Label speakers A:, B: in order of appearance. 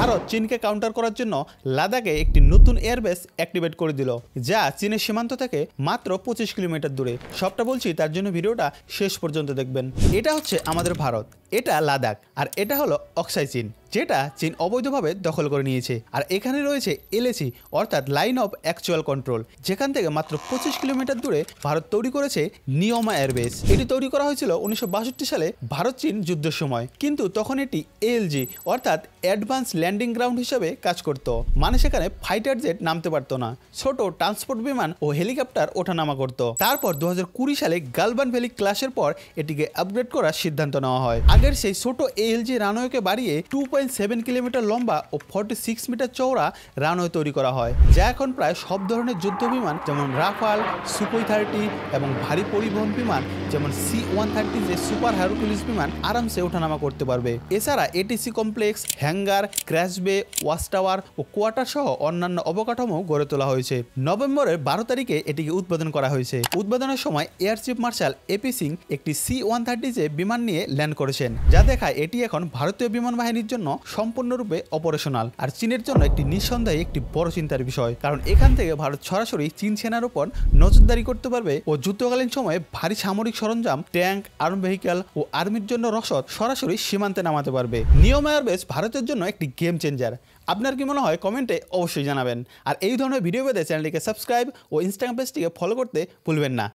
A: ভারত চীনকে কাউন্টার করার জন্য লাদাখে একটি নতুন এয়ারবেস অ্যাক্টিভেট করে দিল, যা চীনের সীমান্ত থেকে মাত্র 25 কিলোমিটার দূরে। সবটা বলছি, তার জন্য ভিডিওটা শেষ পর্যন্ত দেখবেন। এটা হচ্ছে আমাদের ভারত, এটা লাদাখ, আর এটা হলো অক্সাই চীন, যেটা চীন অবৈধভাবে দখল করে নিয়েছে। আর এখানে রয়েছে এলএসি অর্থাৎ লাইন অফ অ্যাকচুয়াল কন্ট্রোল, যেখান থেকে মাত্র 25 কিলোমিটার দূরে ভারত তৈরি করেছে নিয়মা এয়ারবেস। এটি তৈরি করা হয়েছিল 1962 সালে ভারত চীন যুদ্ধের সময়, কিন্তু তখন এটি এএলজি অর্থাৎ অ্যাডভান্স ল্যান্ডিং গ্রাউন্ড হিসেবে কাজ করত। মানে সেখানে ফাইটার জেট নামতে পারতো না, ছোট ট্রান্সপোর্ট বিমান ও হেলিকপ্টার ওঠানামা করত। তারপর 2020 সালে গালবান ভ্যালি ক্লাসের পর এটিকে আপগ্রেড করার সিদ্ধান্ত নেওয়া হয়। আগের সেই ছোট এএলজি রানওয়েকে বাড়িয়ে 2.7 কিলোমিটার লম্বা ও 46 মিটার চওড়া রানওয়ে তৈরি করা হয়, যা এখন প্রায় সব ধরনের যুদ্ধ বিমান যেমন রাফাল, সুকোই 30 এবং ভারী পরিবহন বিমান যেমন C-130 যে সুপার হারকুলিস বিমান আরামসে ওঠানামা করতে পারবে। এছাড়া এটিসি কমপ্লেক্স, হ্যাঙ্গার, ক্র্যাশ বে, ওয়াচ টাওয়ার ও কোয়ার্টার সহ অন্যান্য অবকাঠামো গড়ে তোলা হয়েছে। নভেম্বরের 12 তারিখে এটিকে উদ্বোধন করা হয়েছে। উদ্বোধনের সময় air chief marshal AP Singh একটি C-130 যে বিমান নিয়ে ল্যান্ড করেছেন, যা দেখায় এটি এখন ভারতীয় বিমান বাহিনীর জন্য সম্পূর্ণরূপে অপারেশনাল। আর চীনের জন্য একটি নিঃসন্দেহে একটি বড় চিন্তার বিষয়, কারণ এখান থেকে ভারত সরাসরি চীন সেনার উপর নজরদারি করতে পারবে ও যুদ্ধকালীন সময়ে ভারী সামরিক সরঞ্জাম, ট্যাঙ্ক, আর্ম ভেহিক্যাল ও আর্মির জন্য রসদ সরাসরি সীমান্তে নামাতে পারবে। নিয়মা এয়ারবেস ভারতের জন্য একটি গেম চেঞ্জার। আপনার কি মনে হয় কমেন্টে অবশ্যই জানাবেন। আর এই ধরনের ভিডিও পেতে চ্যানেলটিকে সাবস্ক্রাইব ও ইনস্টাগ্রাম পেজটিকে ফলো করতে ভুলবেন না।